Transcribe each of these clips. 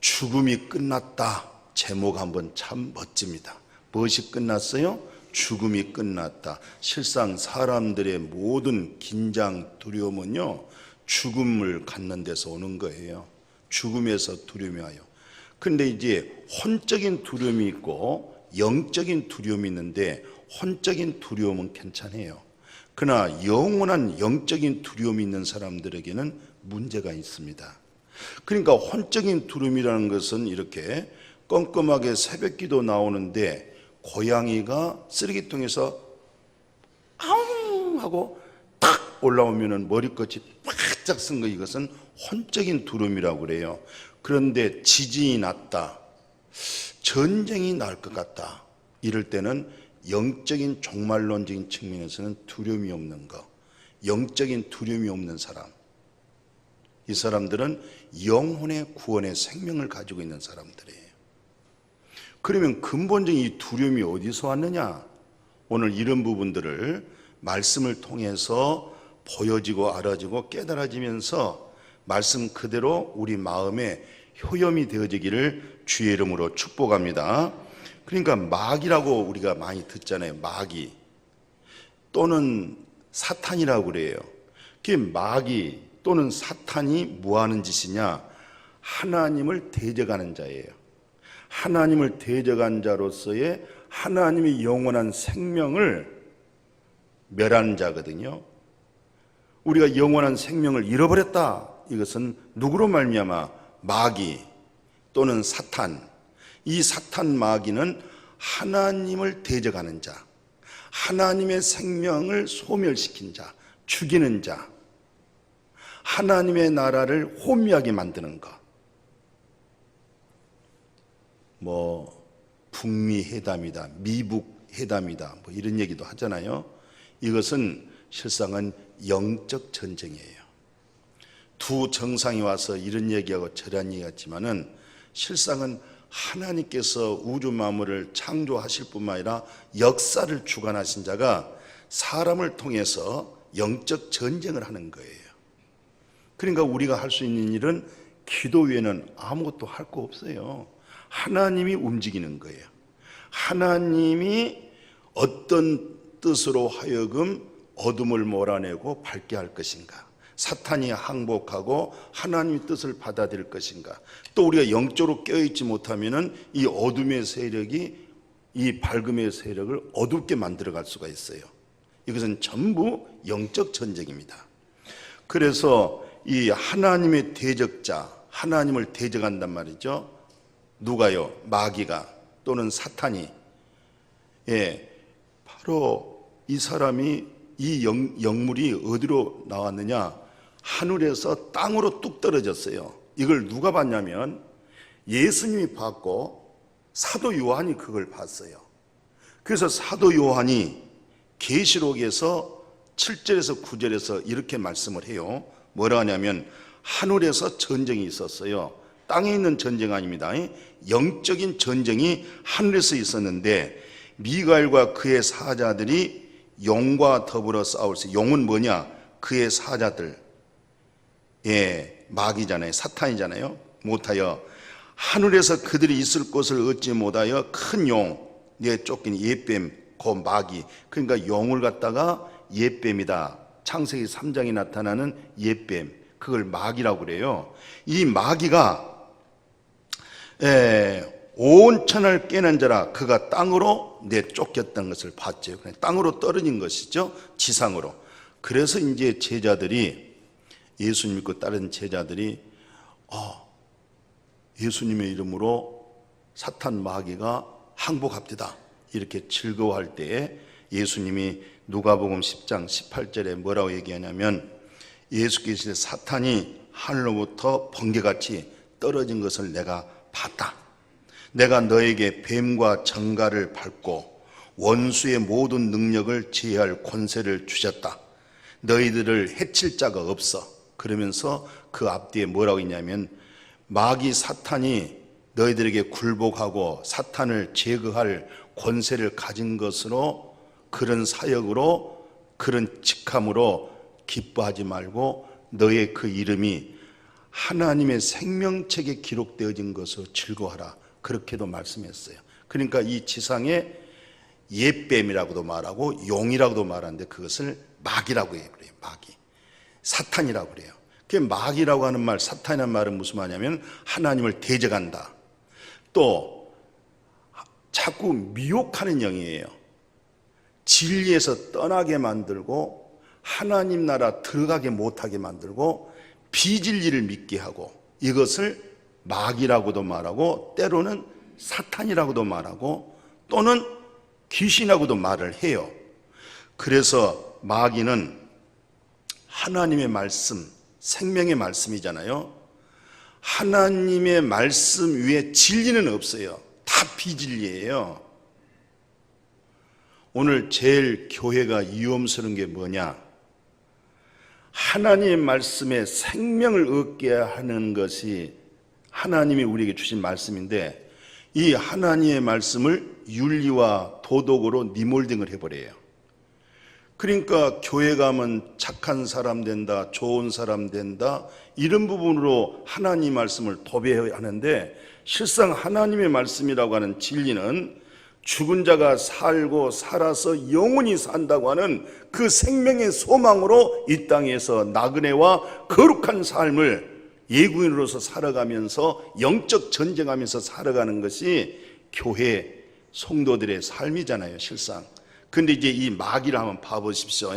죽음이 끝났다. 제목 한번 참 멋집니다. 무엇이 끝났어요? 죽음이 끝났다. 실상 사람들의 모든 긴장, 두려움은요, 죽음을 갖는 데서 오는 거예요. 죽음에서 두려움이 와요. 근데 이제 혼적인 두려움이 있고 영적인 두려움이 있는데, 혼적인 두려움은 괜찮아요. 그러나 영원한 영적인 두려움이 있는 사람들에게는 문제가 있습니다. 그러니까 혼적인 두려움이라는 것은 이렇게 껌껌하게 새벽기도 나오는데 고양이가 쓰레기통에서 아웅 하고 탁 올라오면 머리끝이 바짝 쓴 거, 이것은 혼적인 두려움이라고 그래요. 그런데 지진이 났다, 전쟁이 날 것 같다, 이럴 때는 영적인 종말론적인 측면에서는 두려움이 없는 거, 영적인 두려움이 없는 사람, 이 사람들은 영혼의 구원의 생명을 가지고 있는 사람들이에요. 그러면 근본적인 이 두려움이 어디서 왔느냐? 오늘 이런 부분들을 말씀을 통해서 보여지고 알아지고 깨달아지면서 말씀 그대로 우리 마음에 효염이 되어지기를 주의 이름으로 축복합니다. 그러니까 마귀라고 우리가 많이 듣잖아요. 마귀 또는 사탄이라고 그래요. 그 마귀 또는 사탄이 뭐 하는 짓이냐? 하나님을 대적하는 자예요. 하나님을 대적한 자로서의 하나님의 영원한 생명을 멸하는 자거든요. 우리가 영원한 생명을 잃어버렸다, 이것은 누구로 말미암아? 마귀 또는 사탄. 이 사탄 마귀는 하나님을 대적하는 자, 하나님의 생명을 소멸시킨 자, 죽이는 자, 하나님의 나라를 혼미하게 만드는 것. 북미 회담이다, 미북 회담이다, 이런 얘기도 하잖아요. 이것은 실상은 영적 전쟁이에요. 두 정상이 와서 이런 얘기하고 저런 얘기했지만은 실상은 하나님께서 우주 만물을 창조하실 뿐만 아니라 역사를 주관하신 자가 사람을 통해서 영적 전쟁을 하는 거예요. 그러니까 우리가 할 수 있는 일은 기도 외에는 아무것도 할 거 없어요. 하나님이 움직이는 거예요. 하나님이 어떤 뜻으로 하여금 어둠을 몰아내고 밝게 할 것인가, 사탄이 항복하고 하나님의 뜻을 받아들일 것인가, 또 우리가 영적으로 깨어있지 못하면 이 어둠의 세력이 이 밝음의 세력을 어둡게 만들어갈 수가 있어요. 이것은 전부 영적 전쟁입니다. 그래서 이 하나님의 대적자, 하나님을 대적한단 말이죠. 누가요? 마귀가 또는 사탄이. 바로 이 사람이, 이 영물이 어디로 나왔느냐? 하늘에서 땅으로 뚝 떨어졌어요. 이걸 누가 봤냐면 예수님이 봤고 사도 요한이 그걸 봤어요. 그래서 사도 요한이 계시록에서 7절에서 9절에서 이렇게 말씀을 해요. 뭐라 하냐면 하늘에서 전쟁이 있었어요. 땅에 있는 전쟁 아닙니다. 영적인 전쟁이 하늘에서 있었는데 미가엘과 그의 사자들이 용과 더불어 싸울세. 용은 뭐냐? 그의 사자들. 마귀잖아요. 사탄이잖아요. 못하여 하늘에서 그들이 있을 곳을 얻지 못하여 큰 용, 쫓긴 옛뱀, 그 마귀. 그러니까 용을 갖다가 옛뱀이다. 창세기 3장에 나타나는 옛뱀, 그걸 마귀라고 그래요. 이 마귀가 온 천을 깨는 자라 그가 땅으로 내쫓겼던 것을 봤죠. 땅으로 떨어진 것이죠. 지상으로. 그래서 이제 제자들이, 예수님 믿고 따른 제자들이 예수님의 이름으로 사탄 마귀가 항복합니다, 이렇게 즐거워할 때에 예수님이 누가복음 10장 18절에 뭐라고 얘기하냐면 예수께서 사탄이 하늘로부터 번개같이 떨어진 것을 내가 봤다. 내가 너에게 뱀과 정갈을 밟고 원수의 모든 능력을 제할 권세를 주셨다. 너희들을 해칠 자가 없어. 그러면서 그 앞뒤에 뭐라고 있냐면 마귀 사탄이 너희들에게 굴복하고 사탄을 제거할 권세를 가진 것으로, 그런 사역으로, 그런 직함으로 기뻐하지 말고 너의 그 이름이 하나님의 생명책에 기록되어진 것으로 즐거워하라, 그렇게도 말씀했어요. 그러니까 이 지상에 옛뱀이라고도 말하고 용이라고도 말하는데 그것을 마귀라고 해요. 마귀, 사탄이라고 그래요. 그 마귀라고 하는 말, 사탄이라는 말은 무슨 말이냐면 하나님을 대적한다, 또 자꾸 미혹하는 영이에요. 진리에서 떠나게 만들고 하나님 나라 들어가게 못하게 만들고 비진리를 믿게 하고, 이것을 마귀라고도 말하고 때로는 사탄이라고도 말하고 또는 귀신이라고도 말을 해요. 그래서 마귀는 하나님의 말씀, 생명의 말씀이잖아요. 하나님의 말씀 위에 진리는 없어요. 다 비진리예요. 오늘 제일 교회가 위험스러운 게 뭐냐? 하나님의 말씀에 생명을 얻게 하는 것이 하나님이 우리에게 주신 말씀인데, 이 하나님의 말씀을 윤리와 도덕으로 니몰딩을 해버려요. 그러니까 교회 가면 착한 사람 된다, 좋은 사람 된다, 이런 부분으로 하나님 말씀을 도배해야 하는데, 실상 하나님의 말씀이라고 하는 진리는 죽은 자가 살고 살아서 영원히 산다고 하는 그 생명의 소망으로 이 땅에서 나그네와 거룩한 삶을 예구인으로서 살아가면서 영적 전쟁하면서 살아가는 것이 교회 성도들의 삶이잖아요, 실상. 근데 이제 이 마귀를 한번 봐보십시오.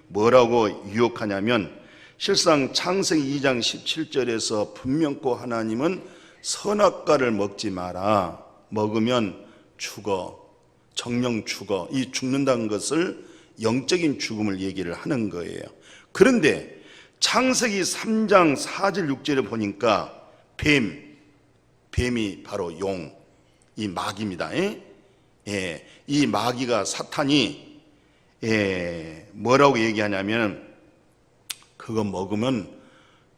뭐라고 유혹하냐면, 실상 창세기 2장 17절에서 분명코 하나님은 선악과를 먹지 마라, 먹으면 죽어, 정령 죽어, 이 죽는다는 것을 영적인 죽음을 얘기를 하는 거예요. 그런데 창세기 3장 4절 6절에 보니까 뱀이 바로 용, 이 마귀입니다. 예, 이 마귀가, 사탄이 뭐라고 얘기하냐면, 그거 먹으면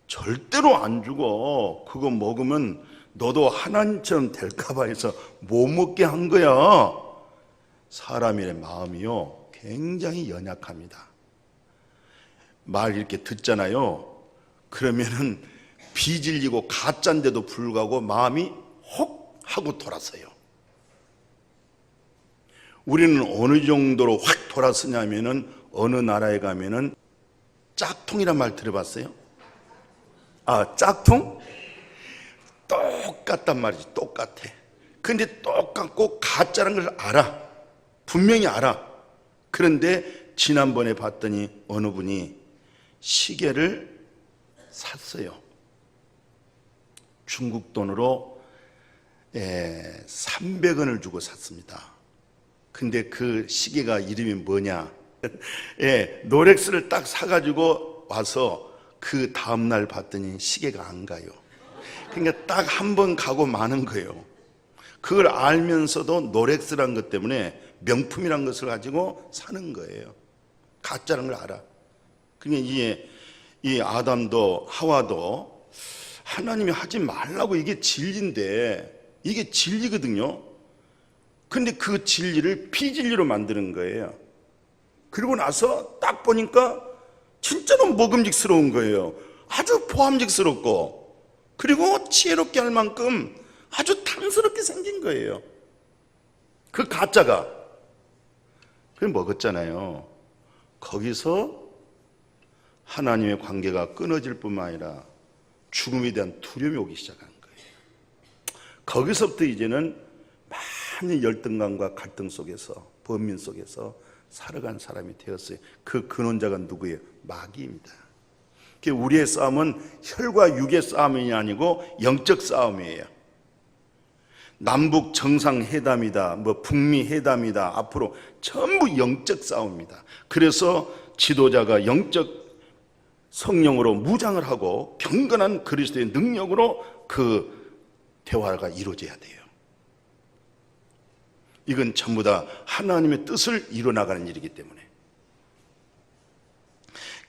절대로 안 죽어, 그거 먹으면 너도 하나님처럼 될까봐 해서 못 먹게 한 거야. 사람의 마음이요, 굉장히 연약합니다. 말 이렇게 듣잖아요. 그러면은 비질리고 가짜인데도 불구하고 마음이 혹 하고 돌아서요. 우리는 어느 정도로 확 돌아서냐면은, 어느 나라에 가면은 짝퉁이란 말 들어봤어요? 아, 짝퉁? 똑같단 말이지, 똑같아. 근데 똑같고 가짜라는 걸 알아, 분명히 알아. 그런데 지난번에 봤더니 어느 분이 시계를 샀어요. 중국 돈으로 300원을 주고 샀습니다. 근데 그 시계가 이름이 뭐냐? 롤렉스를 딱 사가지고 와서 그 다음날 봤더니 시계가 안 가요. 그러니까 딱 한 번 가고 마는 거예요. 그걸 알면서도 롤렉스라는 것 때문에 명품이라는 것을 가지고 사는 거예요. 가짜라는 걸 알아. 그러니까 이 아담도 하와도 하나님이 하지 말라고, 이게 진리인데, 이게 진리거든요. 근데 그 진리를 비진리로 만드는 거예요. 그리고 나서 딱 보니까 진짜로 먹음직스러운 거예요. 아주 보암직스럽고, 그리고 지혜롭게 할 만큼 아주 탐스럽게 생긴 거예요. 그 가짜가. 그걸 먹었잖아요. 거기서 하나님의 관계가 끊어질 뿐만 아니라 죽음에 대한 두려움이 오기 시작하는 거예요. 거기서부터 이제는 많은 열등감과 갈등 속에서, 번민 속에서 살아간 사람이 되었어요. 그 근원자가 누구예요? 마귀입니다. 우리의 싸움은 혈과 육의 싸움이 아니고 영적 싸움이에요. 남북 정상회담이다, 북미 회담이다, 앞으로 전부 영적 싸움입니다. 그래서 지도자가 영적 성령으로 무장을 하고 경건한 그리스도의 능력으로 그 대화가 이루어져야 돼요. 이건 전부 다 하나님의 뜻을 이뤄나가는 일이기 때문에.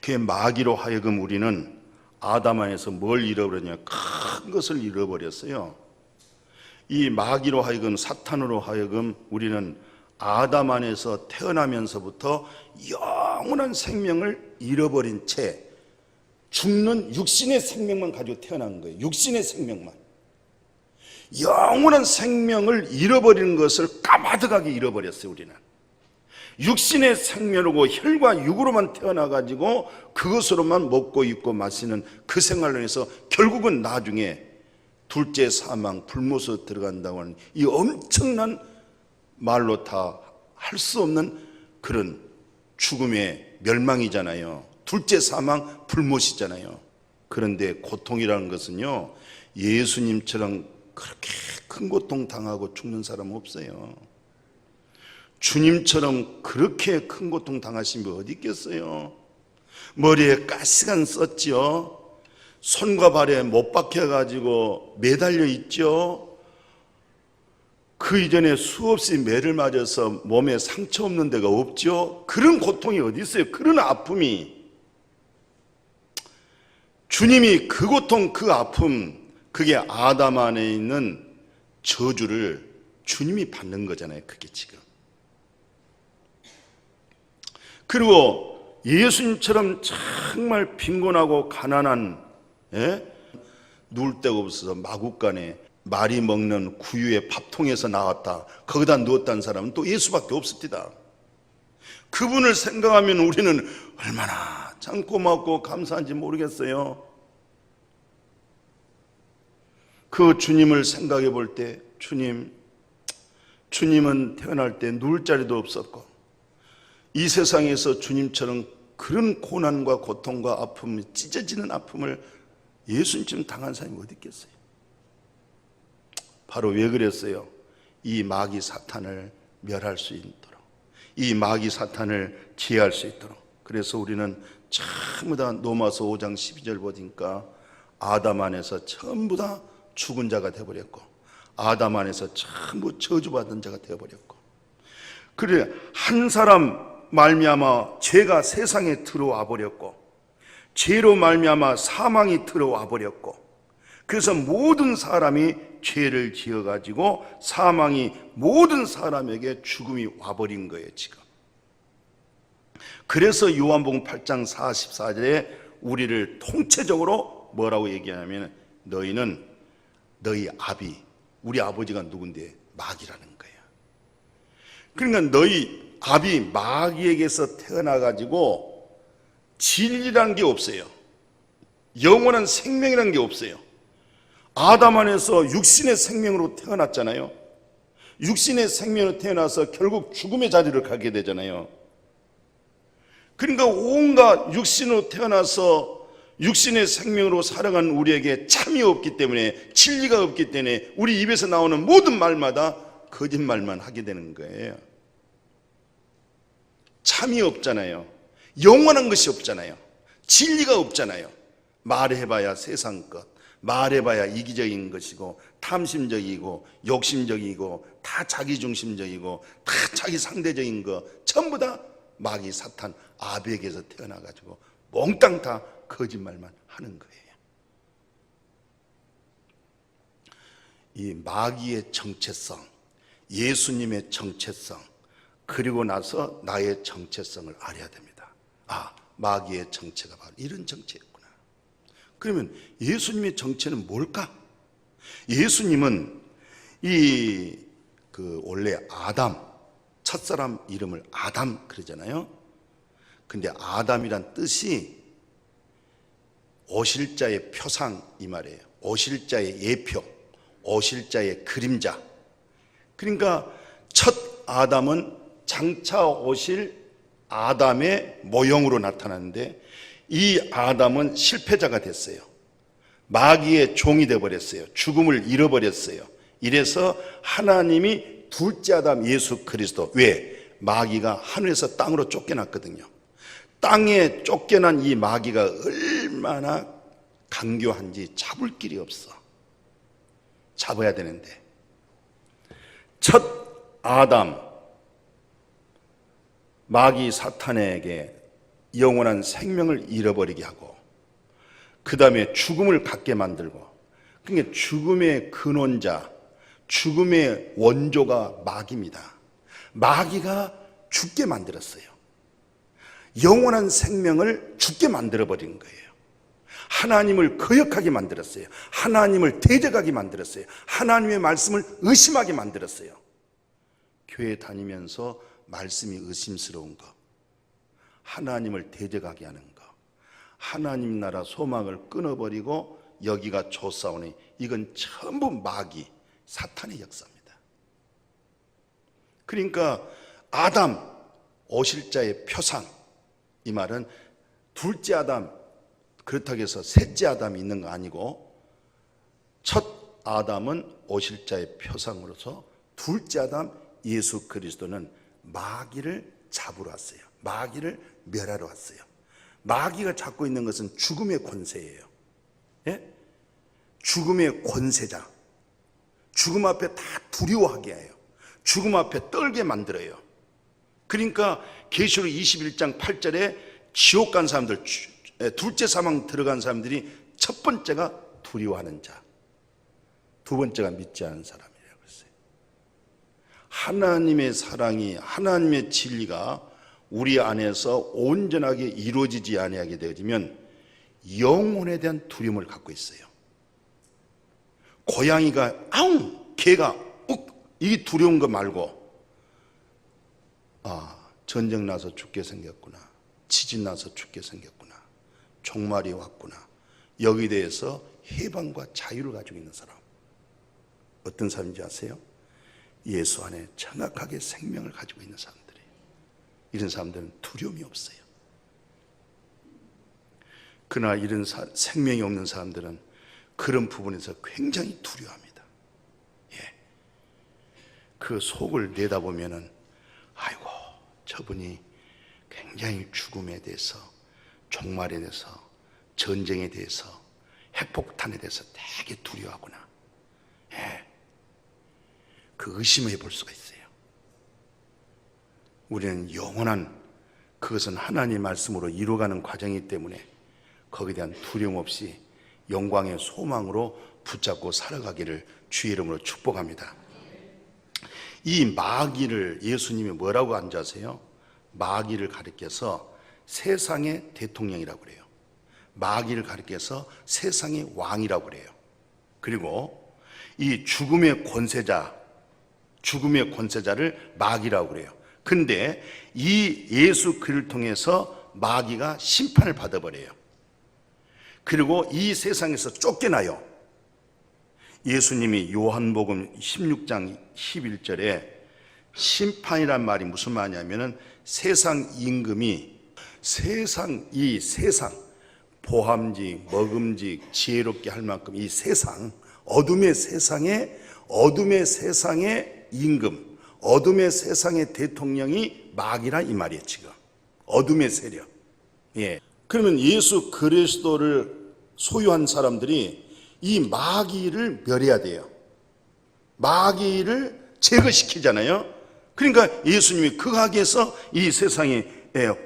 그 마귀로 하여금 우리는 아담 안에서 뭘 잃어버렸냐? 큰 것을 잃어버렸어요. 이 마귀로 하여금, 사탄으로 하여금 우리는 아담 안에서 태어나면서부터 영원한 생명을 잃어버린 채 죽는 육신의 생명만 가지고 태어난 거예요. 육신의 생명만. 영원한 생명을 잃어버리는 것을 까마득하게 잃어버렸어요. 우리는 육신의 생명으로 혈과 육으로만 태어나가지고 그것으로만 먹고 입고 마시는 그 생활로 해서 결국은 나중에 둘째 사망, 불못으로 들어간다고 하는 이 엄청난 말로 다 할 수 없는 그런 죽음의 멸망이잖아요. 둘째 사망, 불못이잖아요. 그런데 고통이라는 것은요, 예수님처럼 그렇게 큰 고통 당하고 죽는 사람은 없어요. 주님처럼 그렇게 큰 고통 당하신 분 어디 있겠어요? 머리에 가시관 썼지요. 손과 발에 못 박혀가지고 매달려 있죠. 그 이전에 수없이 매를 맞아서 몸에 상처 없는 데가 없죠. 그런 고통이 어디 있어요? 그런 아픔이. 주님이 그 고통, 그 아픔, 그게 아담 안에 있는 저주를 주님이 받는 거잖아요. 그게 지금. 그리고 예수님처럼 정말 빈곤하고 가난한, 누울 데가 없어서 마구간에 말이 먹는 구유의 밥통에서 나왔다, 거기다 누웠다는 사람은 또 예수밖에 없습니다. 그분을 생각하면 우리는 얼마나 참 고맙고 감사한지 모르겠어요. 그 주님을 생각해 볼 때, 주님은 태어날 때 누울 자리도 없었고, 이 세상에서 주님처럼 그런 고난과 고통과 아픔, 찢어지는 아픔을 예수님처럼 당한 사람이 어디 있겠어요? 바로 왜 그랬어요? 이 마귀 사탄을 멸할 수 있도록, 이 마귀 사탄을 제할 수 있도록. 그래서 우리는 전부 다 로마서 5장 12절 보니까 아담 안에서 전부 다 죽은 자가 되어버렸고, 아담 안에서 전부 저주받은 자가 되어버렸고, 그래 한 사람 말미암아 죄가 세상에 들어와 버렸고, 죄로 말미암아 사망이 들어와 버렸고, 그래서 모든 사람이 죄를 지어가지고 사망이 모든 사람에게 죽음이 와버린 거예요 지금. 그래서 요한복음 8장 44절에 우리를 통째적으로 뭐라고 얘기하냐면, 너희는 너희 아비, 우리 아버지가 누군데? 마귀라는 거예요. 그러니까 너희 아비 마귀에게서 태어나가지고 진리라는 게 없어요. 영원한 생명이라는 게 없어요. 아담 안에서 육신의 생명으로 태어났잖아요. 육신의 생명으로 태어나서 결국 죽음의 자리를 가게 되잖아요. 그러니까 온갖 육신으로 태어나서 육신의 생명으로 살아가는 우리에게 참이 없기 때문에, 진리가 없기 때문에 우리 입에서 나오는 모든 말마다 거짓말만 하게 되는 거예요. 참이 없잖아요. 영원한 것이 없잖아요. 진리가 없잖아요. 말해봐야 세상 것, 말해봐야 이기적인 것이고, 탐심적이고 욕심적이고 다 자기중심적이고 다 자기 상대적인 거, 전부 다 마귀 사탄 아비에게서 태어나가지고 몽땅 다 거짓말만 하는 거예요. 이 마귀의 정체성, 예수님의 정체성, 그리고 나서 나의 정체성을 알아야 됩니다. 아, 마귀의 정체가 바로 이런 정체였구나. 그러면 예수님의 정체는 뭘까? 예수님은 원래 아담, 첫사람 이름을 아담 그러잖아요. 근데 아담이란 뜻이 오실자의 표상 이 말이에요. 오실자의 예표, 오실자의 그림자. 그러니까 첫 아담은 장차 오실 아담의 모형으로 나타나는데, 이 아담은 실패자가 됐어요. 마귀의 종이 되어버렸어요. 죽음을 잃어버렸어요. 이래서 하나님이 둘째 아담 예수 그리스도, 왜? 마귀가 하늘에서 땅으로 쫓겨났거든요. 땅에 쫓겨난 이 마귀가 얼마나 강교한지 잡을 길이 없어. 잡아야 되는데, 첫 아담 마귀 사탄에게 영원한 생명을 잃어버리게 하고, 그 다음에 죽음을 갖게 만들고, 그러니까 죽음의 근원자, 죽음의 원조가 마귀입니다. 마귀가 죽게 만들었어요. 영원한 생명을 죽게 만들어버린 거예요. 하나님을 거역하게 만들었어요. 하나님을 대적하게 만들었어요. 하나님의 말씀을 의심하게 만들었어요. 교회 다니면서 말씀이 의심스러운 거, 하나님을 대적하게 하는 거, 하나님 나라 소망을 끊어버리고 여기가 조사오니, 이건 전부 마귀, 사탄의 역사입니다. 그러니까 아담, 오실자의 표상, 이 말은 둘째 아담, 그렇다고 해서 셋째 아담이 있는 거 아니고, 첫 아담은 오실자의 표상으로서 둘째 아담 예수 그리스도는 마귀를 잡으러 왔어요. 마귀를 멸하러 왔어요. 마귀가 잡고 있는 것은 죽음의 권세예요. 예? 죽음의 권세자. 죽음 앞에 다 두려워하게 해요. 죽음 앞에 떨게 만들어요. 그러니까 계시록 21장 8절에 지옥 간 사람들, 둘째 사망 들어간 사람들이 첫 번째가 두려워하는 자, 두 번째가 믿지 않은 사람이라고 했어요. 하나님의 사랑이, 하나님의 진리가 우리 안에서 온전하게 이루어지지 아니하게 되어지면 영혼에 대한 두려움을 갖고 있어요. 고양이가 아웅, 개가 욱, 이 두려운 거 말고, 아, 전쟁 나서 죽게 생겼구나, 지진 나서 죽게 생겼구나, 종말이 왔구나, 여기에 대해서 해방과 자유를 가지고 있는 사람, 어떤 사람인지 아세요? 예수 안에 정확하게 생명을 가지고 있는 사람들이에요. 이런 사람들은 두려움이 없어요. 그러나 이런 생명이 없는 사람들은 그런 부분에서 굉장히 두려워합니다. 예. 그 속을 내다보면은, 아이고, 저분이 굉장히 죽음에 대해서, 종말에 대해서, 전쟁에 대해서, 핵폭탄에 대해서 되게 두려워하구나. 예. 그 의심해 볼 수가 있어요. 우리는 영원한, 그것은 하나님의 말씀으로 이루어가는 과정이기 때문에 거기에 대한 두려움 없이 영광의 소망으로 붙잡고 살아가기를 주의 이름으로 축복합니다. 이 마귀를 예수님이 뭐라고 앉으세요? 마귀를 가리켜서 세상의 대통령이라고 그래요. 마귀를 가리켜서 세상의 왕이라고 그래요. 그리고 이 죽음의 권세자를 마귀라고 그래요. 근데 이 예수 그리스도를 통해서 마귀가 심판을 받아버려요. 그리고 이 세상에서 쫓겨나요. 예수님이 요한복음 16장 11절에 심판이란 말이 무슨 말이냐면은 세상 임금이 이 세상 보함직, 먹음직, 지혜롭게 할 만큼 이 세상, 어둠의 세상의 임금, 어둠의 세상의 대통령이 마귀라 이 말이에요. 지금 어둠의 세력. 예. 그러면 예수 그리스도를 소유한 사람들이 이 마귀를 멸해야 돼요. 마귀를 제거시키잖아요. 그러니까 예수님이 극악에서 이 세상에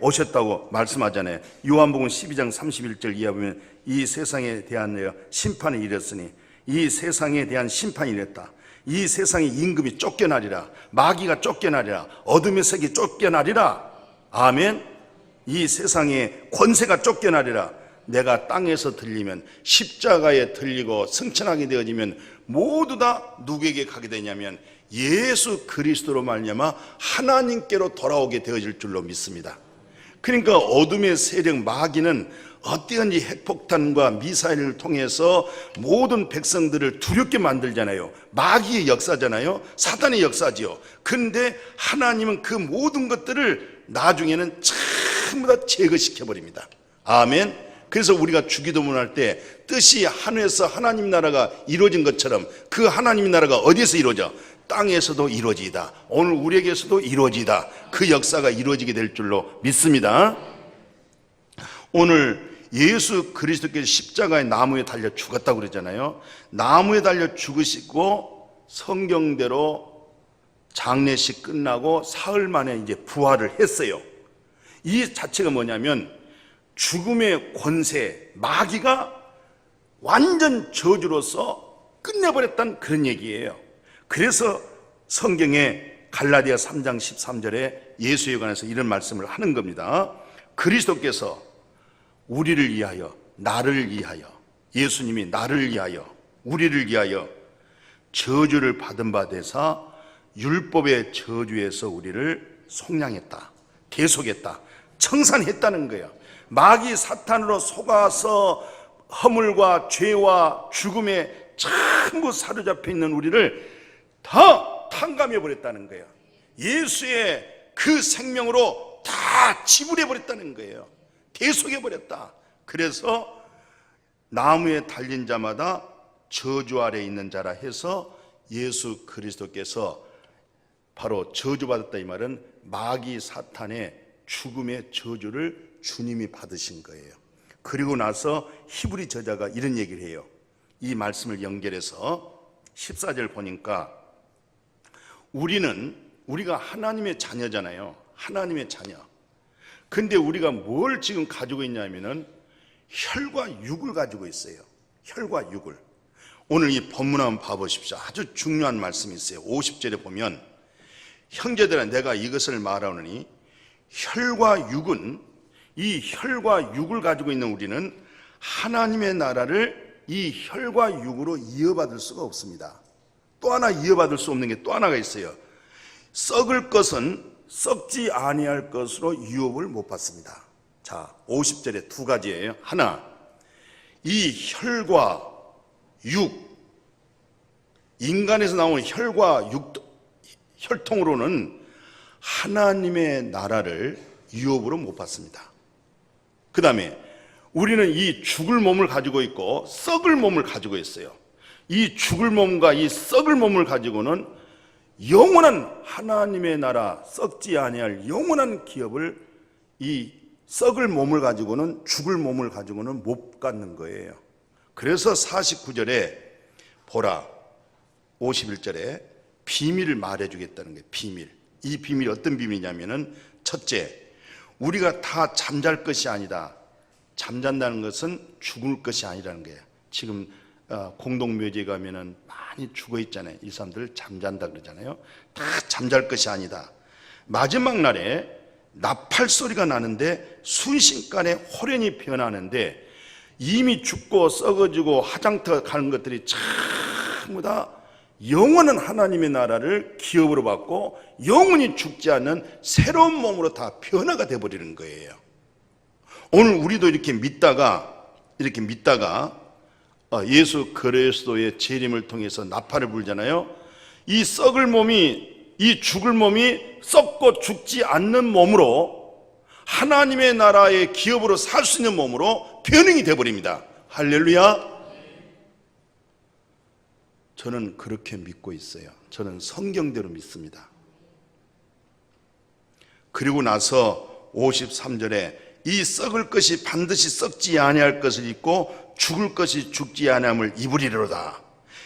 오셨다고 말씀하잖아요. 요한복음 12장 31절 이하 보면 이 세상에 대한 심판이 이랬으니, 이 세상에 대한 심판이 이랬다. 이 세상의 임금이 쫓겨나리라. 마귀가 쫓겨나리라. 어둠의 색이 쫓겨나리라. 아멘. 이 세상의 권세가 쫓겨나리라. 내가 땅에서 들리면, 십자가에 들리고 승천하게 되어지면 모두 다 누구에게 가게 되냐면 예수 그리스도로 말미암아 하나님께로 돌아오게 되어질 줄로 믿습니다. 그러니까 어둠의 세력 마귀는 어떠한지 핵폭탄과 미사일을 통해서 모든 백성들을 두렵게 만들잖아요. 마귀의 역사잖아요. 사단의 역사지요. 그런데 하나님은 그 모든 것들을 나중에는 전부 다 제거시켜버립니다. 아멘. 그래서 우리가 주기도문 할 때 뜻이 하늘에서 하나님 나라가 이루어진 것처럼 그 하나님 나라가 어디에서 이루어져? 땅에서도 이루어지다. 오늘 우리에게서도 이루어지다. 그 역사가 이루어지게 될 줄로 믿습니다. 오늘 예수 그리스도께서 십자가의 나무에 달려 죽었다고 그러잖아요. 나무에 달려 죽으시고 성경대로 장례식 끝나고 사흘 만에 이제 부활을 했어요. 이 자체가 뭐냐면 죽음의 권세, 마귀가 완전 저주로서 끝내버렸다는 그런 얘기예요. 그래서 성경에 갈라디아 3장 13절에 예수에 관해서 이런 말씀을 하는 겁니다. 그리스도께서 우리를 위하여 나를 위하여, 예수님이 나를 위하여, 우리를 위하여 저주를 받은 바 되사 율법의 저주에서 우리를 속량했다, 대속했다, 청산했다는 거예요. 마귀 사탄으로 속아서 허물과 죄와 죽음에 전부 사로잡혀 있는 우리를 다 탕감해 버렸다는 거예요. 예수의 그 생명으로 다 지불해 버렸다는 거예요. 대속해 버렸다. 그래서 나무에 달린 자마다 저주 아래 있는 자라 해서 예수 그리스도께서 바로 저주받았다, 이 말은 마귀 사탄의 죽음의 저주를 주님이 받으신 거예요. 그리고 나서 히브리 저자가 이런 얘기를 해요. 이 말씀을 연결해서 14절 보니까 우리가 하나님의 자녀잖아요. 하나님의 자녀. 근데 우리가 뭘 지금 가지고 있냐면은 혈과 육을 가지고 있어요. 혈과 육을. 오늘 이 본문 한번 봐보십시오. 아주 중요한 말씀이 있어요. 50절에 보면 형제들아 내가 이것을 말하노니 혈과 육은, 이 혈과 육을 가지고 있는 우리는 하나님의 나라를 이 혈과 육으로 이어받을 수가 없습니다. 또 하나 이어받을 수 없는 게 또 하나가 있어요. 썩을 것은 썩지 아니할 것으로 유업을 못 받습니다. 자, 50절에 두 가지예요. 하나, 이 혈과 육, 인간에서 나온 혈과 혈통으로는 하나님의 나라를 유업으로 못 받습니다. 그 다음에 우리는 이 죽을 몸을 가지고 있고 썩을 몸을 가지고 있어요. 이 죽을 몸과 이 썩을 몸을 가지고는 영원한 하나님의 나라, 썩지 아니할 영원한 기업을, 이 썩을 몸을 가지고는, 죽을 몸을 가지고는 못 갖는 거예요. 그래서 49절에 보라, 51절에 비밀을 말해주겠다는 거예요. 비밀. 이 비밀이 어떤 비밀이냐면은, 첫째, 우리가 다 잠잘 것이 아니다. 잠잔다는 것은 죽을 것이 아니라는 거예요. 지금 공동묘지에 가면은 많이 죽어 있잖아요. 이 사람들 잠잔다 그러잖아요. 다 잠잘 것이 아니다. 마지막 날에 나팔 소리가 나는데 순식간에 호련히 변하는데 이미 죽고 썩어지고 화장터 가는 것들이 전부 다 영원한 하나님의 나라를 기업으로 받고 영원히 죽지 않는 새로운 몸으로 다 변화가 되어버리는 거예요. 오늘 우리도 이렇게 믿다가 예수 그리스도의 재림을 통해서 나팔을 불잖아요. 이 썩을 몸이, 이 죽을 몸이 썩고 죽지 않는 몸으로 하나님의 나라의 기업으로 살 수 있는 몸으로 변형이 되어버립니다. 할렐루야. 저는 그렇게 믿고 있어요. 저는 성경대로 믿습니다. 그리고 나서 53절에 이 썩을 것이 반드시 썩지 아니할 것을 입고 죽을 것이 죽지 아니함을 입으리로다.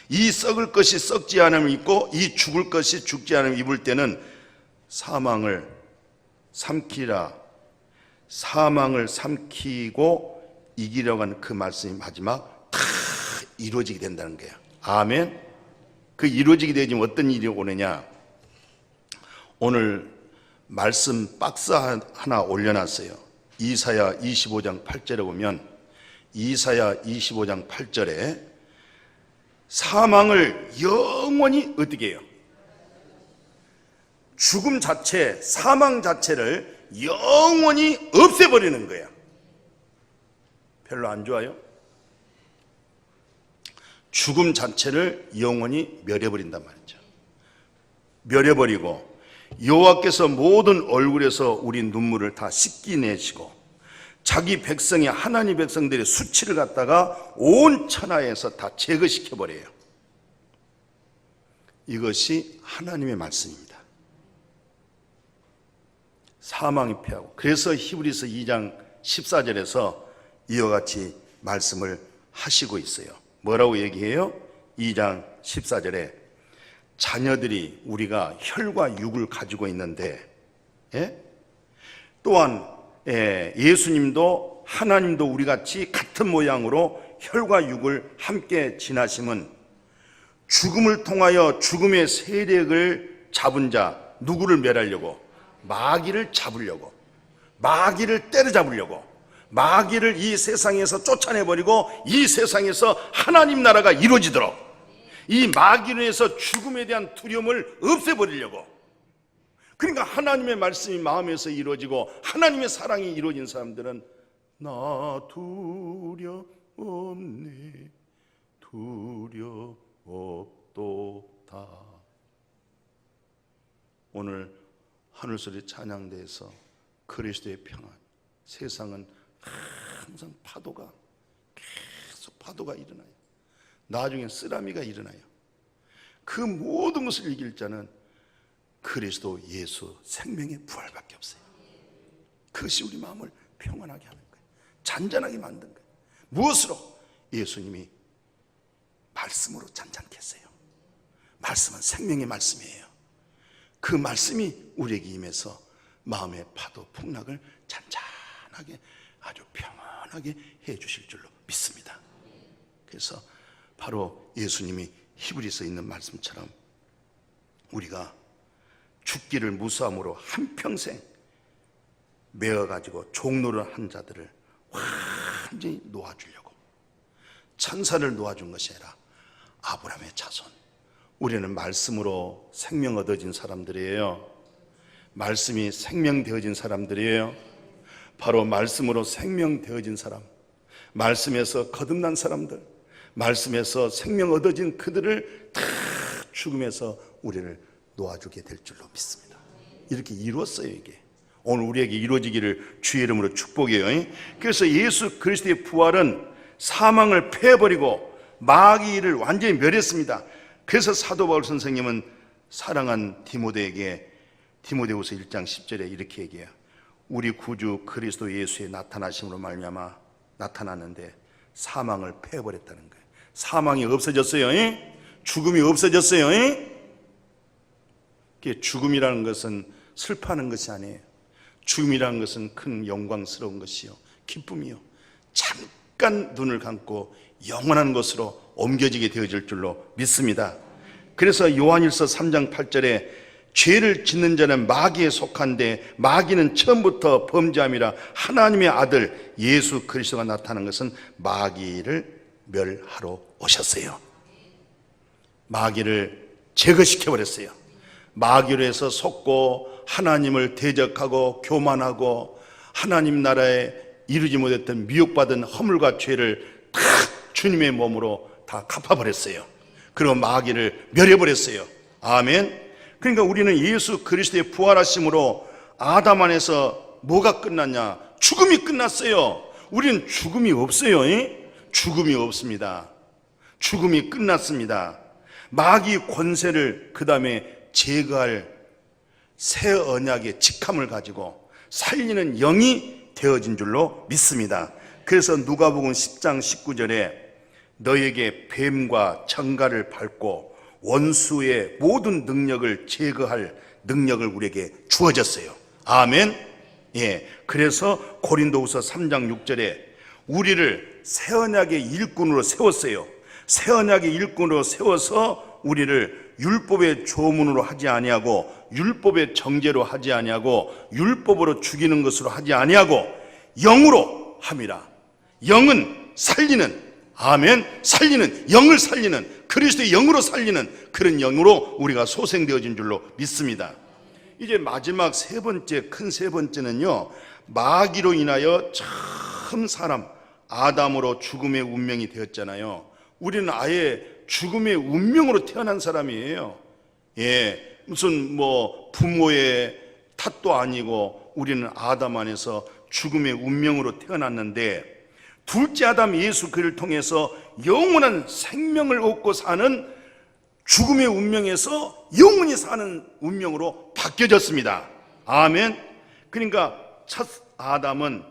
이 썩을 것이 썩지 아니함을 입고 이 죽을 것이 죽지 아니함을 입을 때는 사망을 삼키라. 사망을 삼키고 이기려고 하는 그 말씀이 마지막 다 이루어지게 된다는 거예요. 아멘. 그 이루어지게 되면 어떤 일이 오느냐. 오늘 말씀 박스 하나 올려놨어요. 이사야 25장 8절에 보면, 이사야 25장 8절에 사망을 영원히 어떻게 해요? 죽음 자체, 사망 자체를 영원히 없애버리는 거야. 별로 안 좋아요? 죽음 자체를 영원히 멸해버린단 말이죠. 멸해버리고 여호와께서 모든 얼굴에서 우리 눈물을 다 씻기내시고 자기 백성이, 하나님 백성들의 수치를 갖다가 온 천하에서 다 제거시켜버려요. 이것이 하나님의 말씀입니다. 사망이 패하고. 그래서 히브리서 2장 14절에서 이와 같이 말씀을 하시고 있어요. 뭐라고 얘기해요? 2장 14절에 자녀들이, 우리가 혈과 육을 가지고 있는데, 또한 예수님도 하나님도 우리같이 같은 모양으로 혈과 육을 함께 지나심은 죽음을 통하여 죽음의 세력을 잡은 자, 누구를 멸하려고? 마귀를 잡으려고, 마귀를 때려잡으려고, 마귀를 이 세상에서 쫓아내버리고 이 세상에서 하나님 나라가 이루어지도록, 이 마귀로 해서 죽음에 대한 두려움을 없애버리려고. 그러니까 하나님의 말씀이 마음에서 이루어지고 하나님의 사랑이 이루어진 사람들은 나 두려움니 두려움없도다. 오늘 하늘소리 찬양대에서 그리스도의 평안, 세상은 항상 계속 파도가 일어나요. 나중엔 쓰나미가 일어나요. 그 모든 것을 이길 자는 그리스도 예수 생명의 부활밖에 없어요. 그것이 우리 마음을 평안하게 하는 거예요. 잔잔하게 만든 거예요. 무엇으로? 예수님이 말씀으로 잔잔케 했어요. 말씀은 생명의 말씀이에요. 그 말씀이 우리에게 임해서 마음의 파도 풍락을 잔잔하게 아주 평안하게 해 주실 줄로 믿습니다. 그래서 바로 예수님이 히브리서에 있는 말씀처럼 우리가 죽기를 무수함으로 한평생 메어가지고 종노를 한 자들을 완전히 놓아주려고, 천사를 놓아준 것이 아니라 아브라함의 자손, 우리는 말씀으로 생명 얻어진 사람들이에요. 말씀이 생명 되어진 사람들이에요. 바로 말씀으로 생명 되어진 사람, 말씀에서 거듭난 사람들, 말씀에서 생명 얻어진 그들을 다 죽음에서 우리를 놓아주게 될 줄로 믿습니다. 이렇게 이루었어요. 이게 오늘 우리에게 이루어지기를 주의 이름으로 축복해요. 그래서 예수 그리스도의 부활은 사망을 패해버리고 마귀를 완전히 멸했습니다. 그래서 사도 바울 선생님은 사랑한 디모데에게 디모데후서 1장 10절에 이렇게 얘기해요. 우리 구주 그리스도 예수의 나타나심으로 말미암아 나타났는데 사망을 패해버렸다는 거예요. 사망이 없어졌어요. 죽음이 없어졌어요. 죽음이라는 것은 슬퍼하는 것이 아니에요. 죽음이라는 것은 큰 영광스러운 것이요, 기쁨이요, 잠깐 눈을 감고 영원한 것으로 옮겨지게 되어질 줄로 믿습니다. 그래서 요한일서 3장 8절에 죄를 짓는 자는 마귀에 속한데 마귀는 처음부터 범죄함이라 하나님의 아들 예수 그리스도가 나타난 것은 마귀를 멸하러 오셨어요. 마귀를 제거시켜버렸어요. 마귀로 해서 속고 하나님을 대적하고 교만하고 하나님 나라에 이루지 못했던 미혹받은 허물과 죄를 다 주님의 몸으로 다 갚아버렸어요. 그리고 마귀를 멸해버렸어요. 아멘. 그러니까 우리는 예수 그리스도의 부활하심으로 아담 안에서 뭐가 끝났냐? 죽음이 끝났어요. 우리는 죽음이 없어요. 죽음이 없습니다. 죽음이 끝났습니다. 마귀 권세를 그 다음에 제거할 새 언약의 직함을 가지고 살리는 영이 되어진 줄로 믿습니다. 그래서 누가복음 10장 19절에 너에게 뱀과 청갈을 밟고 원수의 모든 능력을 제거할 능력을 우리에게 주어졌어요. 아멘. 예. 그래서 고린도후서 3장 6절에 우리를 새 언약의 일꾼으로 세웠어요. 새 언약의 일꾼으로 세워서 우리를 율법의 조문으로 하지 아니하고 율법의 정죄로 하지 아니하고 율법으로 죽이는 것으로 하지 아니하고 영으로 함이라. 영은 살리는, 아멘, 살리는, 영을 살리는, 그리스도의 영으로 살리는 그런 영으로 우리가 소생되어진 줄로 믿습니다. 이제 마지막 세 번째, 큰 세 번째는요, 마귀로 인하여 처음 사람 아담으로 죽음의 운명이 되었잖아요. 우리는 아예 죽음의 운명으로 태어난 사람이에요. 예, 무슨 부모의 탓도 아니고 우리는 아담 안에서 죽음의 운명으로 태어났는데, 둘째 아담 예수 그를 통해서 영원한 생명을 얻고 사는 죽음의 운명에서 영원히 사는 운명으로 바뀌어졌습니다. 아멘. 그러니까 첫 아담은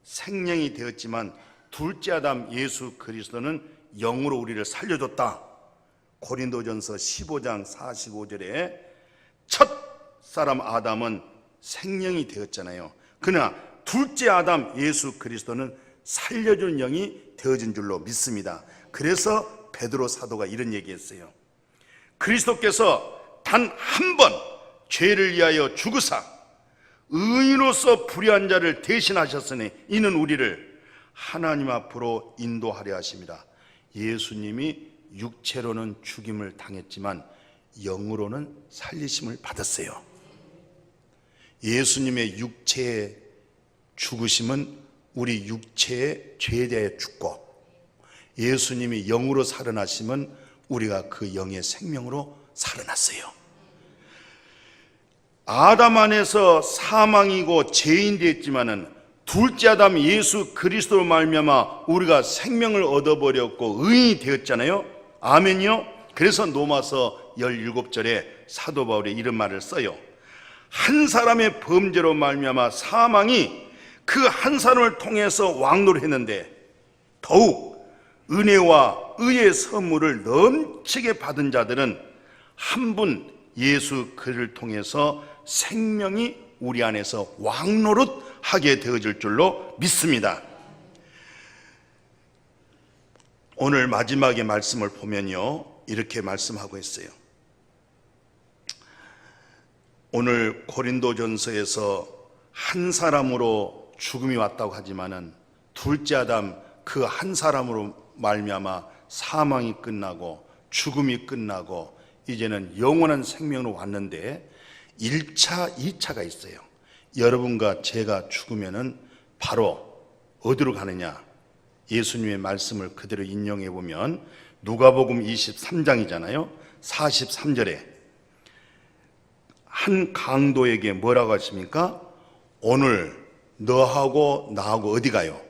생명이 되었지만 둘째 아담 예수 그리스도는 영으로 우리를 살려줬다. 고린도전서 15장 45절에 첫 사람 아담은 생명이 되었잖아요. 그러나 둘째 아담 예수 그리스도는 살려주는 영이 되어진 줄로 믿습니다. 그래서 베드로 사도가 이런 얘기했어요. 그리스도께서 단 한 번 죄를 위하여 죽으사 의인으로서 불의한 자를 대신하셨으니 이는 우리를 하나님 앞으로 인도하려 하십니다. 예수님이 육체로는 죽임을 당했지만 영으로는 살리심을 받았어요. 예수님의 육체의 죽으심은 우리 육체의 죄에 대해 죽고, 예수님이 영으로 살아나심은 우리가 그 영의 생명으로 살아났어요. 아담 안에서 사망이고 죄인 되었지만은 둘째 아담 예수 그리스도로 말미암아 우리가 생명을 얻어버렸고 의인이 되었잖아요. 아멘이요. 그래서 로마서 17절에 사도 바울이 이런 말을 써요. 한 사람의 범죄로 말미암아 사망이 그 한 사람을 통해서 왕노를 했는데 더욱 은혜와 의의 선물을 넘치게 받은 자들은 한 분 예수 그를 통해서 생명이 우리 안에서 왕노릇하게 되어질 줄로 믿습니다. 오늘 마지막의 말씀을 보면요, 이렇게 말씀하고 있어요. 오늘 고린도전서에서 한 사람으로 죽음이 왔다고 하지만은 둘째 아담 그 한 사람으로 말미암아 사망이 끝나고 죽음이 끝나고 이제는 영원한 생명으로 왔는데 1차, 2차가 있어요. 여러분과 제가 죽으면은 바로 어디로 가느냐? 예수님의 말씀을 그대로 인용해 보면 누가복음 23장이잖아요. 43절에 한 강도에게 뭐라고 하십니까? 오늘 너하고 나하고 어디 가요?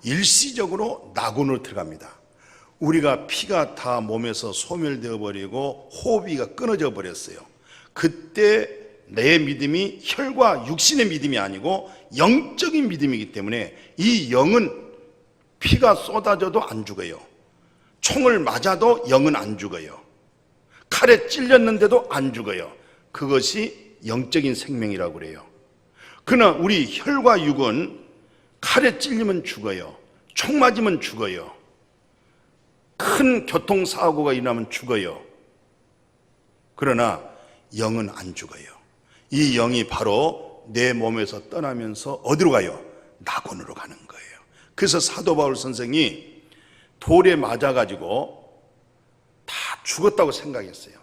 일시적으로 낙원으로 들어갑니다. 우리가 피가 다 몸에서 소멸되어 버리고 호흡기가 끊어져 버렸어요. 그때 내 믿음이 혈과 육신의 믿음이 아니고 영적인 믿음이기 때문에 이 영은 피가 쏟아져도 안 죽어요. 총을 맞아도 영은 안 죽어요. 칼에 찔렸는데도 안 죽어요. 그것이 영적인 생명이라고 그래요. 그러나 우리 혈과 육은 칼에 찔리면 죽어요. 총 맞으면 죽어요. 큰 교통사고가 일어나면 죽어요. 그러나 영은 안 죽어요. 이 영이 바로 내 몸에서 떠나면서 어디로 가요? 낙원으로 가는 거예요. 그래서 사도 바울 선생이 돌에 맞아가지고 다 죽었다고 생각했어요.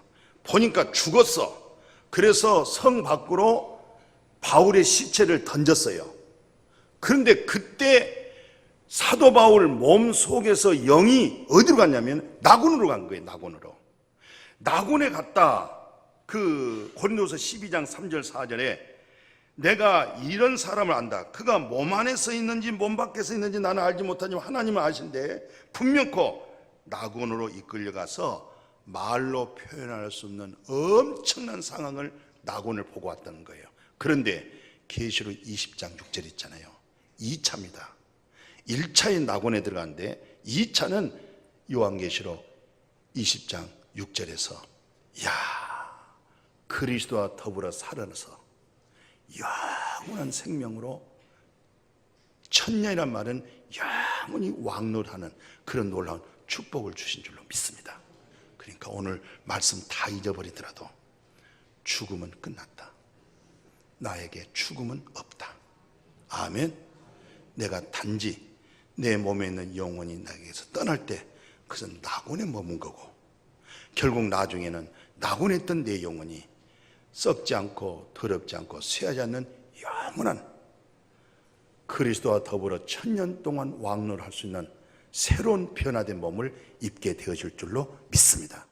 보니까 죽었어. 그래서 성 밖으로 바울의 시체를 던졌어요. 그런데 그때 사도 바울 몸 속에서 영이 어디로 갔냐면 낙원으로 간 거예요. 낙원으로. 낙원에 갔다. 그 고린도서 12장 3절 4절에 내가 이런 사람을 안다. 그가 몸 안에 서 있는지 몸 밖에 서 있는지 나는 알지 못하지만 하나님은 아신데 분명코 낙원으로 이끌려가서 말로 표현할 수 없는 엄청난 상황을 낙원을 보고 왔다는 거예요. 그런데 계시록 20장 6절 있잖아요. 2차입니다. 1차의 낙원에 들어갔는데 2차는 요한계시록 20장 6절에서 그리스도와 더불어 살아나서 영원한 생명으로 천년이란 말은 영원히 왕노하는 그런 놀라운 축복을 주신 줄로 믿습니다. 그러니까 오늘 말씀 다 잊어버리더라도 죽음은 끝났다. 나에게 죽음은 없다. 아멘. 내가 단지 내 몸에 있는 영혼이 나에게서 떠날 때 그것은 낙원에 머문 거고 결국 나중에는 낙원에 있던 내 영혼이 썩지 않고 더럽지 않고 쇠하지 않는 영원한 그리스도와 더불어 천년 동안 왕노를 할 수 있는 새로운 변화된 몸을 입게 되어질 줄로 믿습니다.